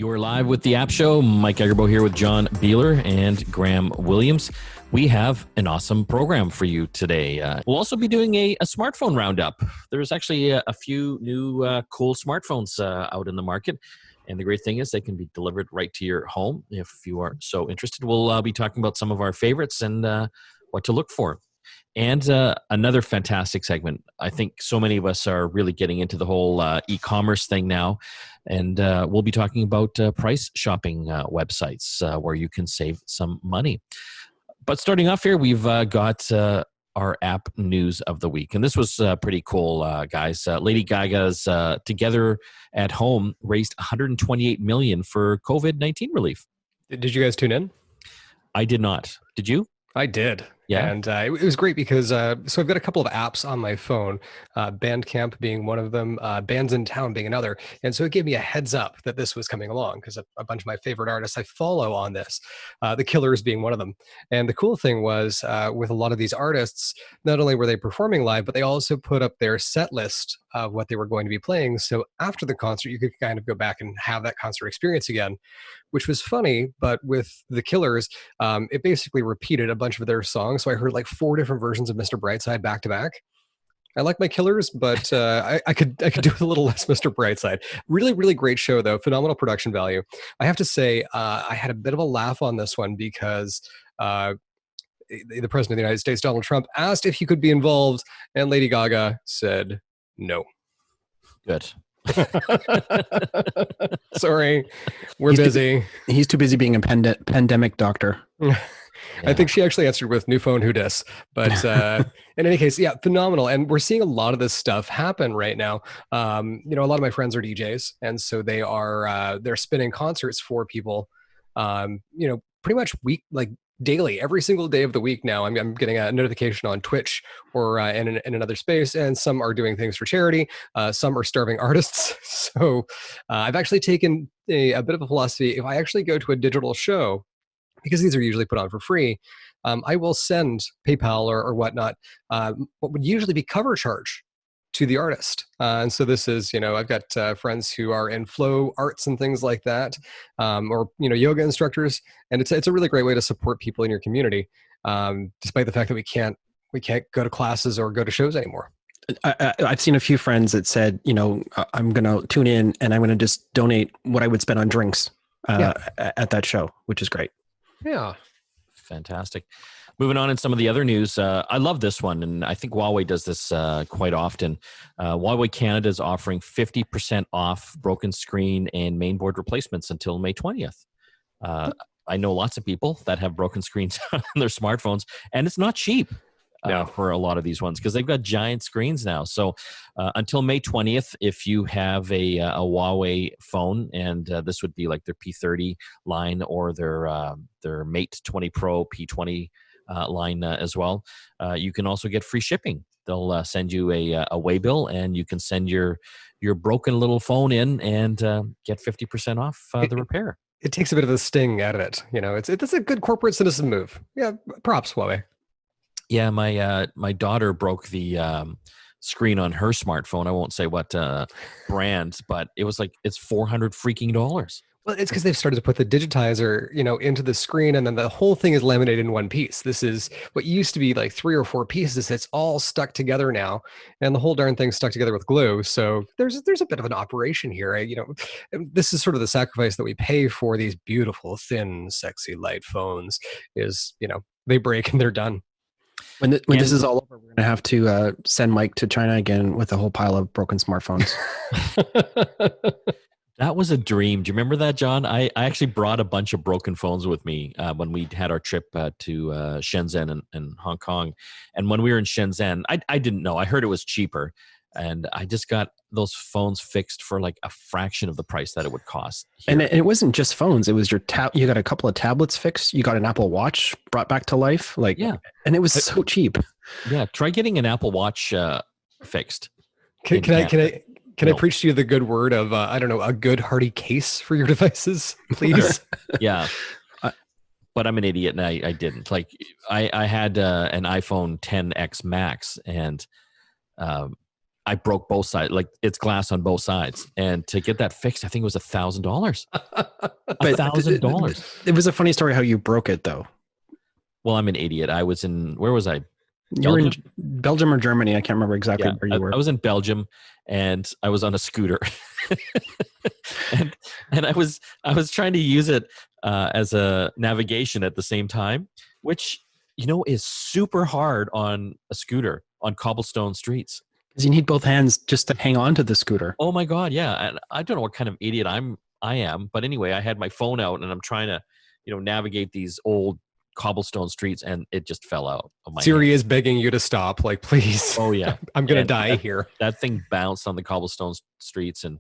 You're live with the App Show. Mike Agerbo here with John Biehler and Graham Williams. We have an awesome program for you today. We'll also be doing a smartphone roundup. There's actually a few new cool smartphones out in the market. And the great thing is they can be delivered right to your home if you are so interested. We'll be talking about some of our favorites and what to look for. And another fantastic segment. I think so many of us are really getting into the whole e-commerce thing now. And we'll be talking about price shopping websites where you can save some money. But starting off here, we've got our app news of the week. And this was pretty cool, guys. Lady Gaga's Together at Home raised $128 million for COVID-19 relief. Did you guys tune in? I did not. Did you? I did. Yeah. And it was great because, so I've got a couple of apps on my phone, Bandcamp being one of them, Bands in Town being another. And so it gave me a heads up that this was coming along because a bunch of my favorite artists I follow on this, The Killers being one of them. And the cool thing was with a lot of these artists, not only were they performing live, but they also put up their set list of what they were going to be playing. So after the concert, you could kind of go back and have that concert experience again, which was funny. But with The Killers, it basically repeated a bunch of their songs. So I heard like 4 different versions of Mr. Brightside back to back. I like my Killers, but I could do with a little less Mr. Brightside. Really, really great show though. Phenomenal production value. I have to say, I had a bit of a laugh on this one because the President of the United States, Donald Trump, asked if he could be involved, and Lady Gaga said no. Good. Sorry, we're busy. He's too busy being a pandemic doctor. Yeah. I think she actually answered with new phone, who dis? But in any case, yeah, phenomenal. And we're seeing a lot of this stuff happen right now. A lot of my friends are DJs, and so they're spinning concerts for people. Pretty much daily, every single day of the week now. I'm getting a notification on Twitch or in another space, and some are doing things for charity. Some are starving artists. So I've actually taken a bit of a philosophy. If I actually go to a digital show, because these are usually put on for free, I will send PayPal or whatnot, what would usually be cover charge to the artist. And so this is, I've got friends who are in flow arts and things like that, or, yoga instructors. And it's a really great way to support people in your community, despite the fact that we can't go to classes or go to shows anymore. I've seen a few friends that said, I'm going to tune in and I'm going to just donate what I would spend on drinks at that show, which is great. Yeah. Fantastic. Moving on in some of the other news, I love this one, and I think Huawei does this quite often. Huawei Canada is offering 50% off broken screen and mainboard replacements until May 20th. I know lots of people that have broken screens on their smartphones, and it's not cheap. For a lot of these ones because they've got giant screens now. So until May 20th, if you have a Huawei phone, and this would be like their P30 line or their Mate 20 Pro P20 line as well, you can also get free shipping. They'll send you a waybill, and you can send your broken little phone in and get 50% off the repair. It takes a bit of the sting out of it. It's a good corporate citizen move. Yeah, props, Huawei. Yeah, my daughter broke the screen on her smartphone. I won't say what brand, but it's $400 freaking. Well, it's because they've started to put the digitizer, into the screen, and then the whole thing is laminated in one piece. This is what used to be like 3 or 4 pieces. It's all stuck together now, and the whole darn thing's stuck together with glue. So there's a bit of an operation here. This is sort of the sacrifice that we pay for these beautiful, thin, sexy, light phones. Is they break and they're done. When this is all over, we're going to have to send Mike to China again with a whole pile of broken smartphones. That was a dream. Do you remember that, John? I actually brought a bunch of broken phones with me when we had our trip to Shenzhen and Hong Kong. And when we were in Shenzhen, I didn't know. I heard it was cheaper. And I just got those phones fixed for like a fraction of the price that it would cost here. And it wasn't just phones. It was you got a couple of tablets fixed. You got an Apple Watch brought back to life. And it was so cheap. Yeah. Try getting an Apple Watch fixed. Can I preach to you the good word of, a good hearty case for your devices, please? Yeah. But I'm an idiot and I didn't. I had an iPhone XS Max, and I broke both sides, like it's glass on both sides. And to get that fixed, I think it was $1,000. $1,000. It was a funny story how you broke it, though. Well, I'm an idiot. I was where was I? You were in Belgium or Germany. I can't remember exactly where you were. I was in Belgium, and I was on a scooter. and I was trying to use it as a navigation at the same time, which, is super hard on a scooter on cobblestone streets. Because you need both hands just to hang on to the scooter. Oh my God, yeah. And I don't know what kind of idiot I am, but anyway, I had my phone out and I'm trying to, navigate these old cobblestone streets, and it just fell out of my Siri hand. is begging you to stop, like, please. Oh yeah. I'm gonna die here. That thing bounced on the cobblestone streets, and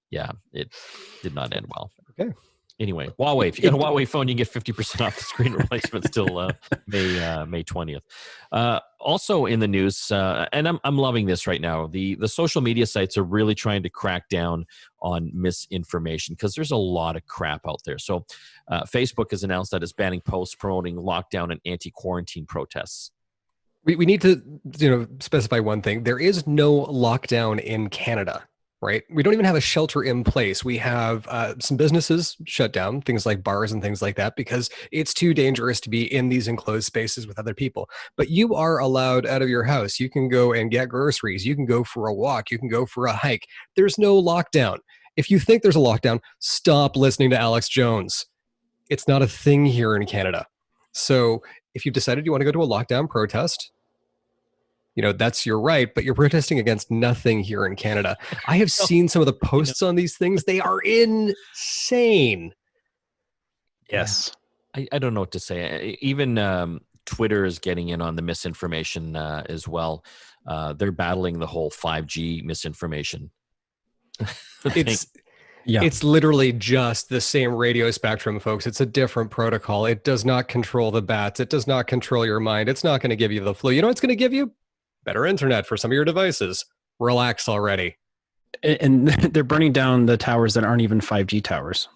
yeah, it did not end well. Okay. Anyway, Huawei. If you got a Huawei phone, you can get 50% off the screen replacement till May 20th. Also in the news, and I'm loving this right now. The social media sites are really trying to crack down on misinformation because there's a lot of crap out there. So Facebook has announced that it's banning posts promoting lockdown and anti-quarantine protests. We need to specify one thing. There is no lockdown in Canada. Right? We don't even have a shelter in place. We have some businesses shut down, things like bars and things like that, because it's too dangerous to be in these enclosed spaces with other people. But you are allowed out of your house. You can go and get groceries. You can go for a walk. You can go for a hike. There's no lockdown. If you think there's a lockdown, stop listening to Alex Jones. It's not a thing here in Canada. So if you've decided you want to go to a lockdown protest, that's your right, but you're protesting against nothing here in Canada. I have seen some of the posts on these things. They are insane. Yes. I don't know what to say. Even Twitter is getting in on the misinformation as well. They're battling the whole 5G misinformation. It's literally just the same radio spectrum, folks. It's a different protocol. It does not control the bats. It does not control your mind. It's not going to give you the flu. You know what's going to give you? Better internet for some of your devices. Relax already. And they're burning down the towers that aren't even 5G towers.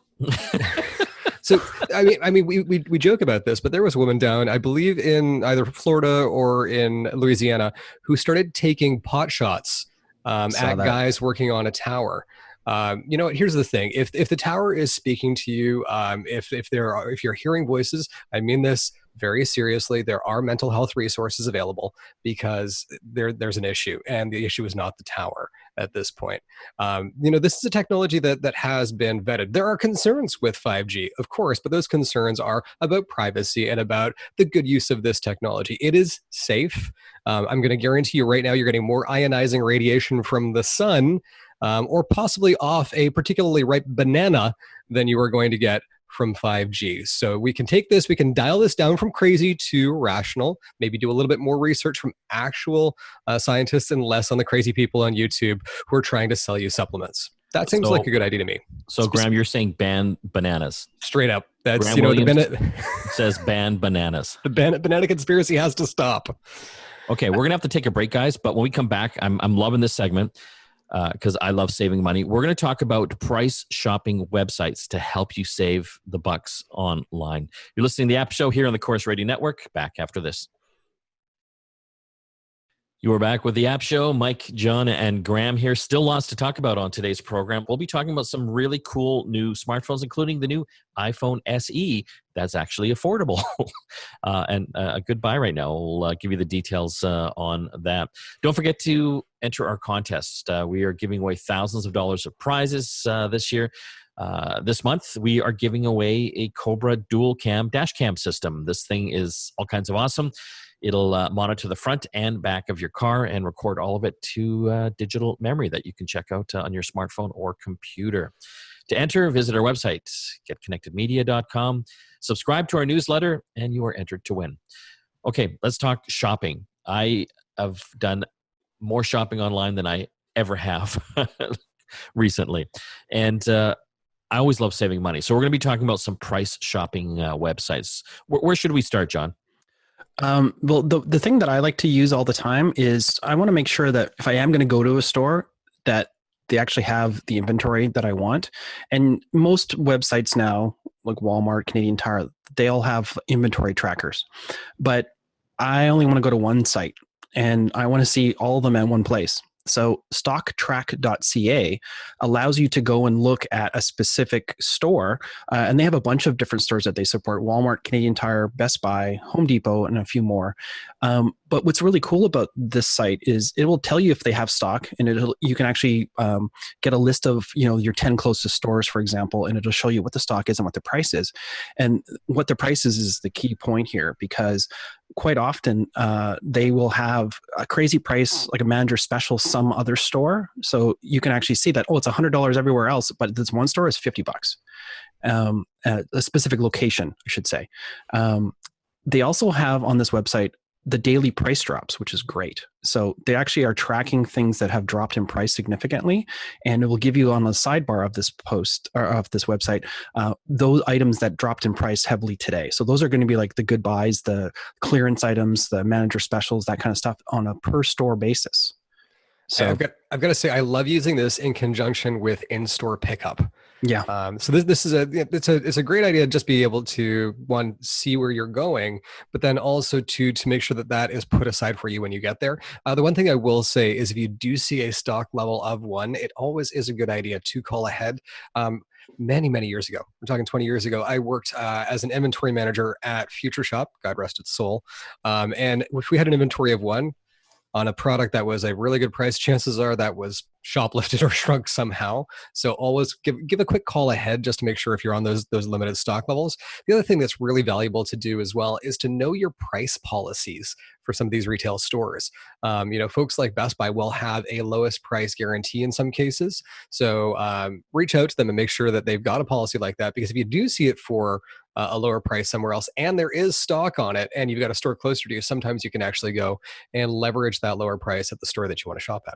So, I mean, we joke about this, but there was a woman down, I believe in either Florida or in Louisiana, who started taking pot shots at guys working on a tower. Here's the thing. If the tower is speaking to you, if you're hearing voices, I mean this very seriously, there are mental health resources available because there's an issue, and the issue is not the tower at this point. This is a technology that has been vetted. There are concerns with 5G, of course, but those concerns are about privacy and about the good use of this technology. It is safe. I'm going to guarantee you right now, you're getting more ionizing radiation from the sun or possibly off a particularly ripe banana than you are going to get from 5G. So we can take this, we can dial this down from crazy to rational, maybe do a little bit more research from actual scientists and less on the crazy people on YouTube who are trying to sell you supplements. That seems like a good idea to me. So Graham, you're saying ban bananas. Straight up. That's, Graham says ban bananas. The banana conspiracy has to stop. Okay, we're going to have to take a break, guys. But when we come back, I'm loving this segment because I love saving money. We're going to talk about price shopping websites to help you save the bucks online. You're listening to the App Show here on the Chorus Radio Network. Back after this. You are back with the App Show. Mike, John, and Graham here. Still lots to talk about on today's program. We'll be talking about some really cool new smartphones, including the new iPhone SE that's actually affordable and a good buy right now. We'll give you the details on that. Don't forget to enter our contest. We are giving away thousands of dollars of prizes this year. This month, we are giving away a Cobra dual cam dash cam system. This thing is all kinds of awesome. It'll monitor the front and back of your car and record all of it to digital memory that you can check out on your smartphone or computer. To enter, visit our website, getconnectedmedia.com. Subscribe to our newsletter, and you are entered to win. Okay, let's talk shopping. I have done more shopping online than I ever have recently. And I always love saving money. So we're going to be talking about some price shopping websites. Where should we start, John? Well, the thing that I like to use all the time is I want to make sure that if I am going to go to a store, that they actually have the inventory that I want. And most websites now, like Walmart, Canadian Tire, they all have inventory trackers. But I only want to go to one site, and I want to see all of them at one place. So stocktrack.ca allows you to go and look at a specific store, and they have a bunch of different stores that they support: Walmart, Canadian Tire, Best Buy, Home Depot, and a few more. But what's really cool about this site is it will tell you if they have stock, and you can actually get a list of your 10 closest stores, for example, and it'll show you what the stock is and what the price is. And what the price is the key point here, because quite often they will have a crazy price, like a manager special, some other store. So you can actually see that, it's $100 everywhere else, but this one store is $50. A specific location, I should say. They also have on this website the daily price drops, which is great. So they actually are tracking things that have dropped in price significantly, and it will give you on the sidebar of this post or of this website those items that dropped in price heavily today. So those are going to be like the good buys, the clearance items, the manager specials, that kind of stuff on a per store basis. So I've got to say, I love using this in conjunction with in-store pickup. Yeah. So this is it's a great idea, just be able to see where you're going, but then also to make sure that is put aside for you when you get there. The one thing I will say is if you do see a stock level of one, it always is a good idea to call ahead. Many years ago, we're talking 20 years ago, I worked as an inventory manager at Future Shop, God rest its soul. And if we had an inventory of one on a product that was a really good price, chances are that was shoplifted or shrunk somehow. So always give a quick call ahead just to make sure if you're on those limited stock levels. The other thing that's really valuable to do as well is to know your price policies for some of these retail stores. Folks like Best Buy will have a lowest price guarantee in some cases. So reach out to them and make sure that they've got a policy like that, because if you do see it for a lower price somewhere else and there is stock on it and you've got a store closer to you, sometimes you can actually go and leverage that lower price at the store that you want to shop at.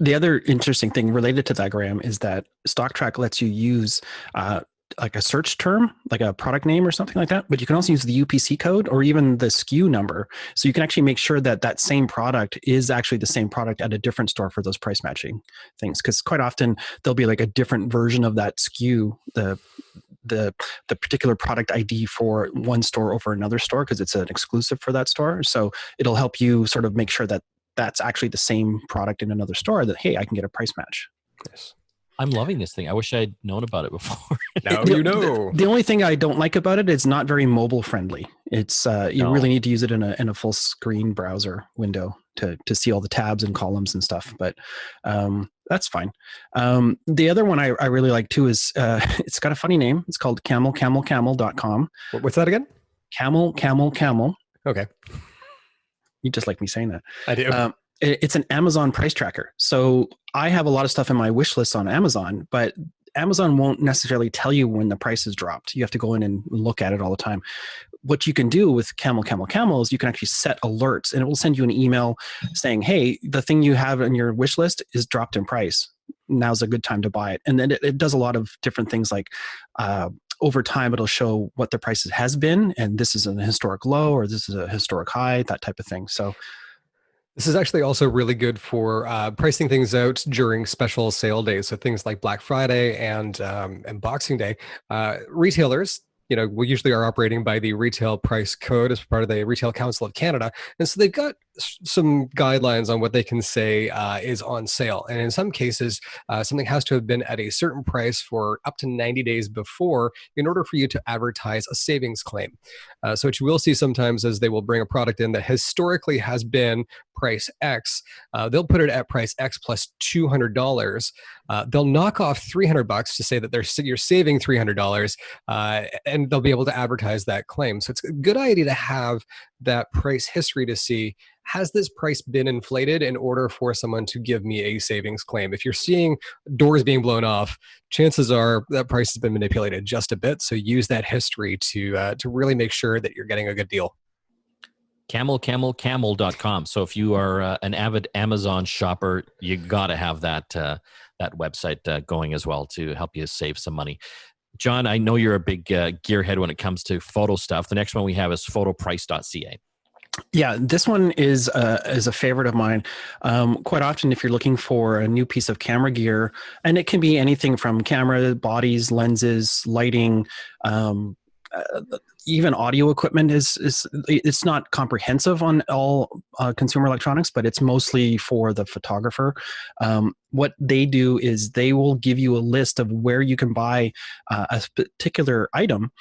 The other interesting thing related to that, Graham, is that StockTrack lets you use like a search term, like a product name or something like that, but you can also use the UPC code or even the SKU number. So you can actually make sure that same product is actually the same product at a different store for those price matching things. Because quite often there'll be like a different version of that SKU, the particular product ID for one store over another store, because it's an exclusive for that store. So it'll help you sort of make sure that that's actually the same product in another store, that, hey, I can get a price match. Yes. I'm loving this thing. I wish I'd known about it before. Now The only thing I don't like about it is not very mobile friendly. It's you really need to use it in a full screen browser window to see all the tabs and columns and stuff. But that's fine. The other one I really like too is it's got a funny name. It's called camelcamelcamel.com. What's that again? Camel. Okay. You just like me saying that. I do. It's an Amazon price tracker. So I have a lot of stuff in my wish list on Amazon, but Amazon won't necessarily tell you when the price has dropped. You have to go in and look at it all the time. What you can do with Camel is you can actually set alerts, and it will send you an email saying, hey, the thing you have in your wish list is dropped in price. Now's a good time to buy it. And then it does a lot of different things, like over time, it'll show what the price has been, and this is a historic low or this is a historic high, that type of thing. So this is actually also really good for pricing things out during special sale days. So things like Black Friday and Boxing Day. Retailers, we usually are operating by the retail price code as part of the Retail Council of Canada. And so they've got some guidelines on what they can say is on sale. And in some cases, something has to have been at a certain price for up to 90 days before in order for you to advertise a savings claim. So what you will see sometimes is they will bring a product in that historically has been price X. They'll put it at price X plus $200. They'll knock off $300 to say that you're saving $300, and they'll be able to advertise that claim. So it's a good idea to have that price history to see, has this price been inflated in order for someone to give me a savings claim? If you're seeing doors being blown off, chances are that price has been manipulated just a bit. So use that history to really make sure that you're getting a good deal. Camel.com. So if you are an avid Amazon shopper, you got to have that website going as well to help you save some money. John, I know you're a big gearhead when it comes to photo stuff. The next one we have is photoprice.ca. Yeah, this one is a favorite of mine. Quite often, if you're looking for a new piece of camera gear, and it can be anything from camera, bodies, lenses, lighting, even audio equipment is it's not comprehensive on all consumer electronics, but it's mostly for the photographer. What they do is they will give you a list of where you can buy a particular item.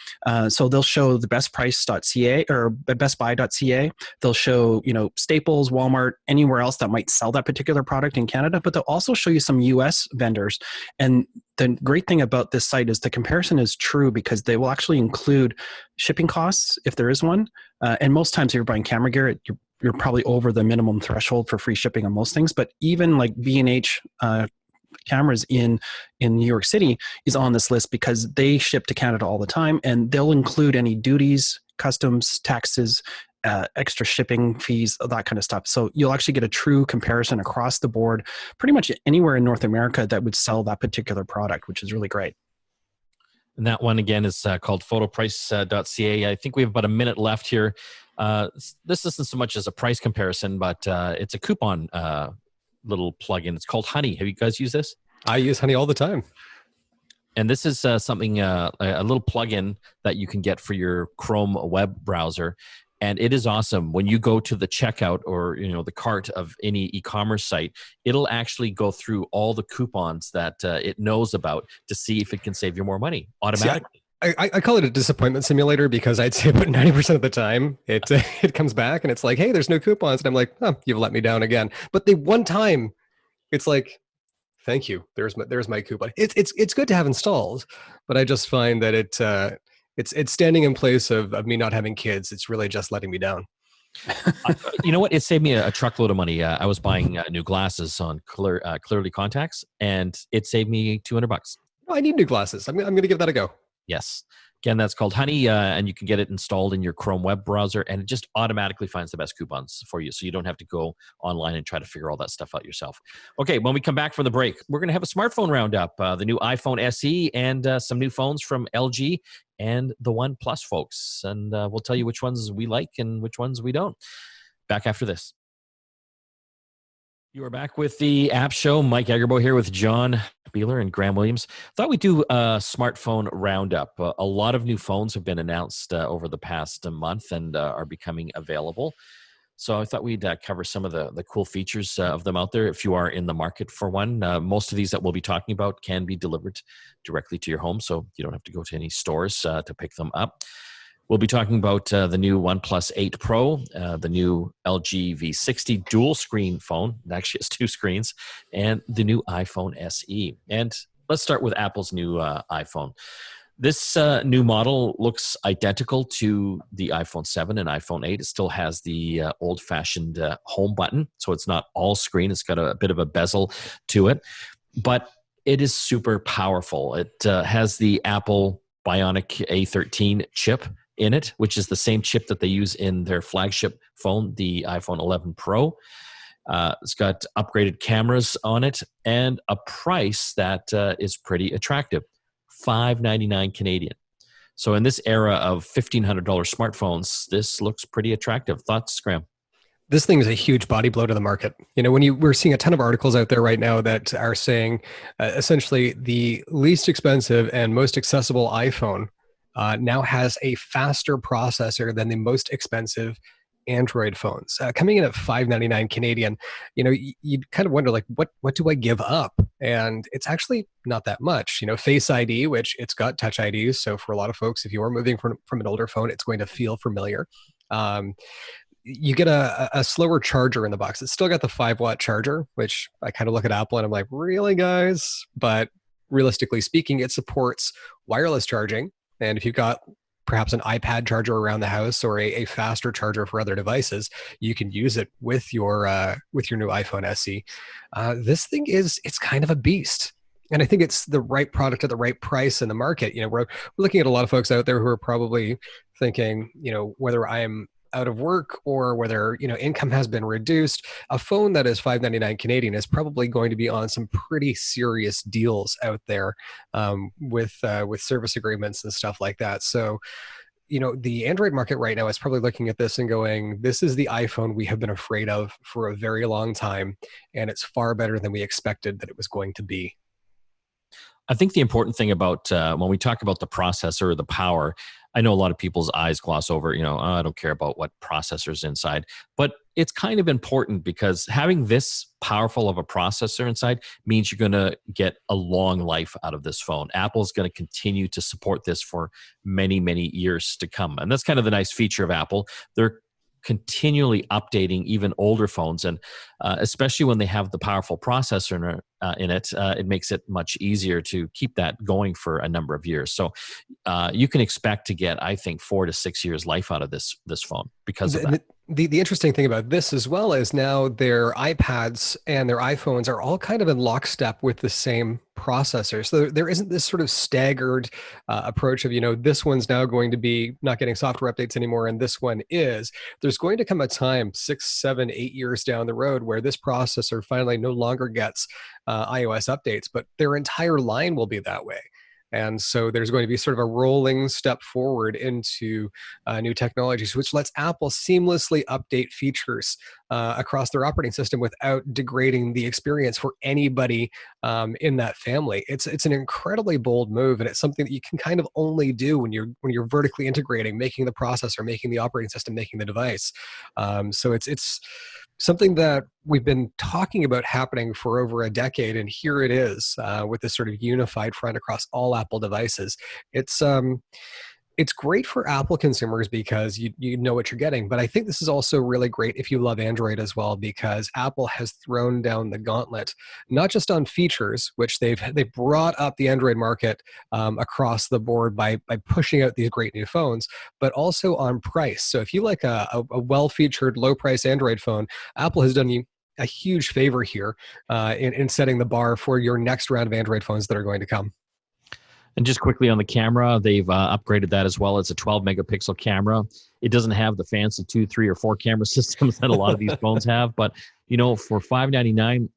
So they'll show the bestprice.ca or bestbuy.ca. They'll show, Staples, Walmart, anywhere else that might sell that particular product in Canada, but they'll also show you some US vendors. And the great thing about this site is the comparison is true because they will actually include shipping costs if there is one. And most times if you're buying camera gear, you're probably over the minimum threshold for free shipping on most things. But even like B&H cameras in New York City is on this list because they ship to Canada all the time, and they'll include any duties, customs, taxes, extra shipping fees, that kind of stuff. So you'll actually get a true comparison across the board, pretty much anywhere in North America that would sell that particular product, which is really great. And that one again is called photoprice.ca. I think we have about a minute left here. This isn't so much as a price comparison, but it's a coupon little plugin. It's called Honey. Have you guys used this? I use Honey all the time. And this is something, a little plugin that you can get for your Chrome web browser. And it is awesome. When you go to the checkout or the cart of any e-commerce site, it'll actually go through all the coupons that it knows about to see if it can save you more money automatically. See, I call it a disappointment simulator because I'd say about 90% of the time it comes back and it's like, hey, there's no coupons. And I'm like, oh, you've let me down again. But the one time it's like, thank you. There's my coupon. It's good to have installed, but I just find that it's standing in place of me not having kids. It's really just letting me down. You know what? It saved me a truckload of money. I was buying new glasses on Clearly Contacts, and it saved me $200. Oh, I need new glasses. I'm going to give that a go. Yes. Again, that's called Honey, and you can get it installed in your Chrome web browser, and it just automatically finds the best coupons for you, so you don't have to go online and try to figure all that stuff out yourself. Okay, when we come back from the break, we're going to have a smartphone roundup, the new iPhone SE, and some new phones from LG and the OnePlus folks, and we'll tell you which ones we like and which ones we don't. Back after this. You are back with the App Show. Mike Agerbo here with John Biehler and Graham Williams. Thought we'd do a smartphone roundup. A lot of new phones have been announced over the past month and are becoming available. So I thought we'd cover some of the cool features of them out there if you are in the market for one. Most of these that we'll be talking about can be delivered directly to your home, so you don't have to go to any stores to pick them up. We'll be talking about the new OnePlus 8 Pro, the new LG V60 Dual Screen phone. It actually has two screens, and the new iPhone SE. And let's start with Apple's new iPhone. This new model looks identical to the iPhone 7 and iPhone 8. It still has the old-fashioned home button, so it's not all screen. It's got a bit of a bezel to it, but it is super powerful. It has the Apple Bionic A13 chip in it, which is the same chip that they use in their flagship phone, the iPhone 11 Pro. It's got upgraded cameras on it and a price that is pretty attractive, $599 Canadian. So in this era of $1,500 smartphones, this looks pretty attractive. Thoughts, Graham? This thing is a huge body blow to the market. We're seeing a ton of articles out there right now that are saying essentially the least expensive and most accessible iPhone now has a faster processor than the most expensive Android phones, coming in at $599 Canadian. You kind of wonder, like, what do I give up? And it's actually not that much. Face ID, which it's got Touch ID, so for a lot of folks, if you are moving from an older phone, it's going to feel familiar. You get a slower charger in the box. It's still got the 5-watt charger, which I kind of look at Apple and I'm like, really, guys? But realistically speaking, it supports wireless charging. And if you've got perhaps an iPad charger around the house or a faster charger for other devices, you can use it with your new iPhone SE. This thing it's kind of a beast. And I think it's the right product at the right price in the market. We're looking at a lot of folks out there who are probably thinking, whether I am out of work or whether income has been reduced, a phone that is $599 Canadian is probably going to be on some pretty serious deals out there with service agreements and stuff like that. So the Android market right now is probably looking at this and going, this is the iPhone we have been afraid of for a very long time, and it's far better than we expected that it was going to be. I think the important thing about when we talk about the processor or the power, I know a lot of people's eyes gloss over, "Oh, I don't care about what processor's inside." But it's kind of important because having this powerful of a processor inside means you're going to get a long life out of this phone. Apple's going to continue to support this for many, many years to come. And that's kind of the nice feature of Apple. They're continually updating even older phones, and especially when they have the powerful processor in it, it makes it much easier to keep that going for a number of years. So you can expect to get, I think, 4 to 6 years life out of this phone because of that. The interesting thing about this as well is now their iPads and their iPhones are all kind of in lockstep with the same processor. So there isn't this sort of staggered approach of, this one's now going to be not getting software updates anymore, and this one is. There's going to come a time 6, 7, 8 years down the road where this processor finally no longer gets iOS updates, but their entire line will be that way. And so there's going to be sort of a rolling step forward into new technologies, which lets Apple seamlessly update features across their operating system without degrading the experience for anybody in that family. It's an incredibly bold move, and it's something that you can kind of only do when you're vertically integrating, making the processor, making the operating system, making the device. So it's something that we've been talking about happening for over a decade, and here it is with this sort of unified front across all Apple devices. It's great for Apple consumers because you know what you're getting, but I think this is also really great if you love Android as well, because Apple has thrown down the gauntlet, not just on features, which they've brought up the Android market across the board by pushing out these great new phones, but also on price. So if you like a well-featured, low-price Android phone, Apple has done you a huge favor here in setting the bar for your next round of Android phones that are going to come. And just quickly on the camera, they've upgraded that as well as a 12 megapixel camera. It doesn't have the fancy 2, 3, or 4 camera systems that a lot of these phones have, but for $599,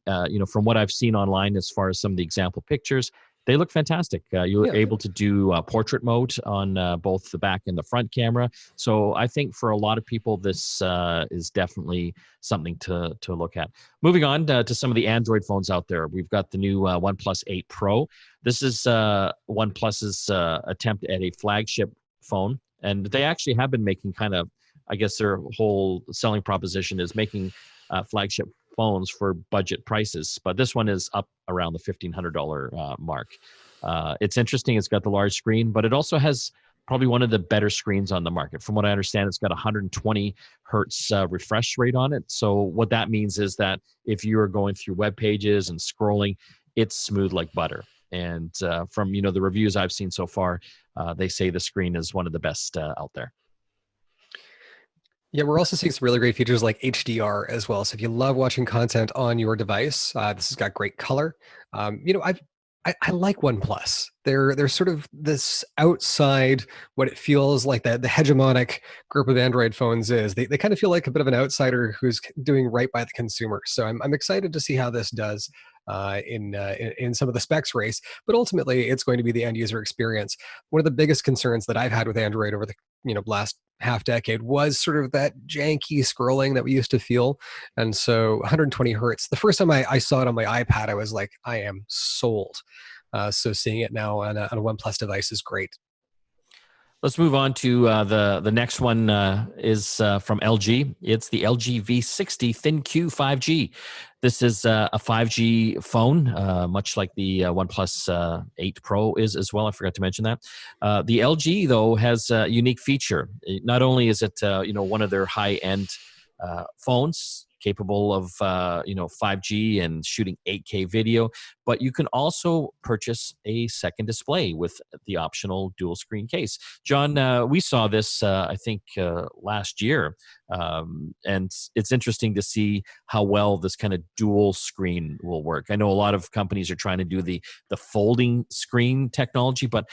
from what I've seen online as far as some of the example pictures, they look fantastic. You're able to do portrait mode on both the back and the front camera. So I think for a lot of people, this is definitely something to look at. Moving on to some of the Android phones out there. We've got the new OnePlus 8 Pro. This is OnePlus's attempt at a flagship phone. And they actually have been making I guess their whole selling proposition is making flagship phones for budget prices, but this one is up around the $1,500 mark. It's interesting. It's got the large screen, but it also has probably one of the better screens on the market. From what I understand, it's got 120 hertz refresh rate on it. So what that means is that if you are going through web pages and scrolling, it's smooth like butter. And from the reviews I've seen so far, they say the screen is one of the best out there. Yeah, we're also seeing some really great features like HDR as well. So if you love watching content on your device, this has got great color. I like OnePlus. They're sort of this outside what it feels like the hegemonic group of Android phones is. They kind of feel like a bit of an outsider who's doing right by the consumer. So I'm excited to see how this does in some of the specs race, but ultimately it's going to be the end user experience. One of the biggest concerns that I've had with Android over the last half decade was sort of that janky scrolling that we used to feel. And so 120 hertz, the first time I saw it on my iPad, I was like, I am sold. So seeing it now on a OnePlus device is great. Let's move on to the next one is from LG. It's the LG V60 ThinQ 5G. This is a 5G phone, much like the OnePlus 8 Pro is as well. I forgot to mention that. The LG, though, has a unique feature. Not only is it one of their high-end phones capable of 5G and shooting 8K video, but you can also purchase a second display with the optional dual screen case. John, we saw this I think last year, and it's interesting to see how well this kind of dual screen will work. I know a lot of companies are trying to do the folding screen technology, but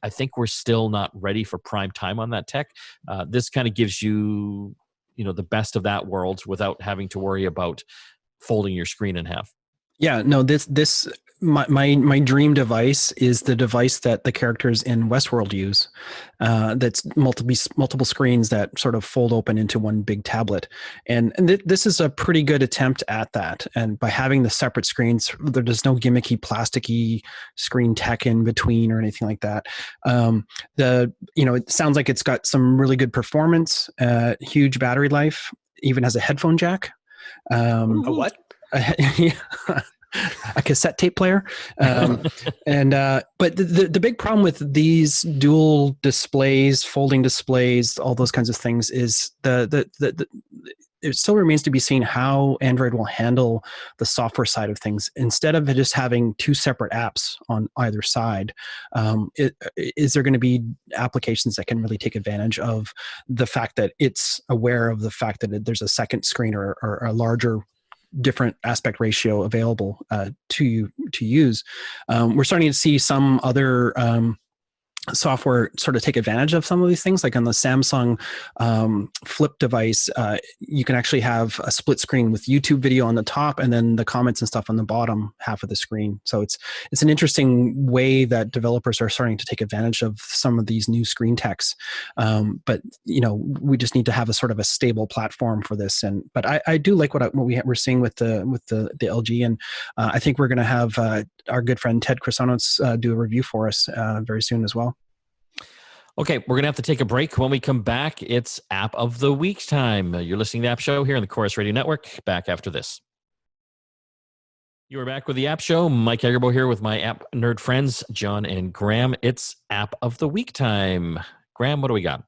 I think we're still not ready for prime time on that tech. This kind of gives you the best of that world without having to worry about folding your screen in half. Yeah, no, this my dream device is the device that the characters in Westworld use. That's multiple screens that sort of fold open into one big tablet, and this is a pretty good attempt at that. And by having the separate screens, there's no gimmicky plasticky screen tech in between or anything like that. It sounds like it's got some really good performance, huge battery life, even has a headphone jack. A what? A cassette tape player. But the big problem with these dual displays, folding displays, all those kinds of things is it still remains to be seen how Android will handle the software side of things. Instead of just having two separate apps on either side, is there going to be applications that can really take advantage of the fact that it's aware of the fact that there's a second screen or a larger different aspect ratio available to use? We're starting to see some other software sort of take advantage of some of these things. Like on the Samsung Flip device, you can actually have a split screen with YouTube video on the top and then the comments and stuff on the bottom half of the screen. So it's an interesting way that developers are starting to take advantage of some of these new screen techs. But we just need to have a sort of a stable platform for this. But I do like what we're seeing with the LG, and I think we're going to have our good friend Ted Chrysonos do a review for us very soon as well. Okay, we're going to have to take a break. When we come back, it's App of the Week time. You're listening to App Show here on the Chorus Radio Network. Back after this. You are back with the App Show. Mike Agerbo here with my app nerd friends, John and Graham. It's App of the Week time. Graham, what do we got?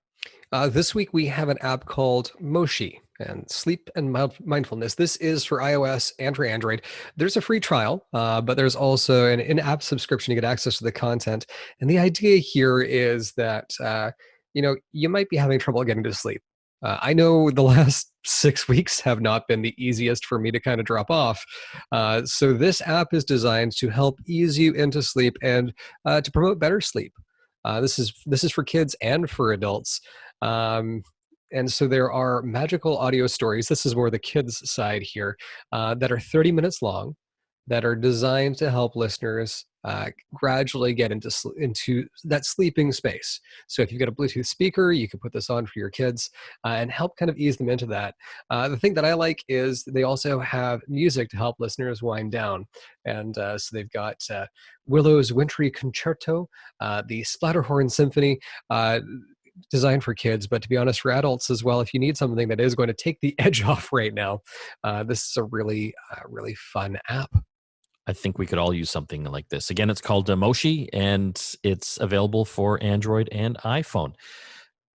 This week we have an app called Moshi and Sleep and Mindfulness. This is for iOS and for Android. There's a free trial, but there's also an in-app subscription to get access to the content. And the idea here is that, you might be having trouble getting to sleep. I know the last 6 weeks have not been the easiest for me to kind of drop off. So this app is designed to help ease you into sleep and to promote better sleep. This is for kids and for adults. And so there are magical audio stories. This is more the kids' side here, that are 30 minutes long, that are designed to help listeners gradually get into that sleeping space. So if you've got a Bluetooth speaker, you can put this on for your kids and help kind of ease them into that. The thing that I like is they also have music to help listeners wind down. And so they've got Willow's Wintry Concerto, the Splatterhorn Symphony, designed for kids, but to be honest, for adults as well. If you need something that is going to take the edge off right now, this is a really fun app. I think we could all use something like this. Again, it's called Moshi, and it's available for Android and iPhone.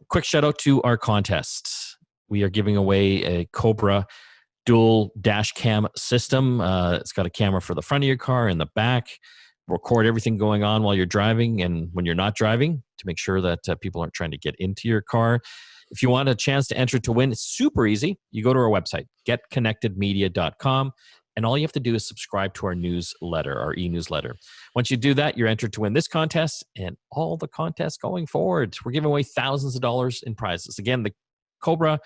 Quick shout out to our contest. We are giving away a Cobra dual dash cam system. It's got a camera for the front of your car and the back. Record everything going on while you're driving and when you're not driving to make sure that people aren't trying to get into your car. If you want a chance to enter to win, it's super easy. You go to our website, GetConnectedMedia.com, and all you have to do is subscribe to our newsletter, our e-newsletter. Once you do that, you're entered to win this contest and all the contests going forward. We're giving away thousands of dollars in prizes. Again, the Cobra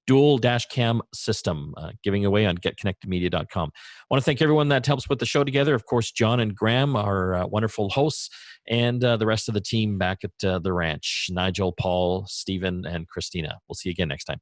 dual dash cam system, giving away on getconnectedmedia.com. I want to thank everyone that helps put the show together. Of course, John and Graham, our wonderful hosts, and the rest of the team back at the ranch, Nigel, Paul, Stephen, and Christina. We'll see you again next time.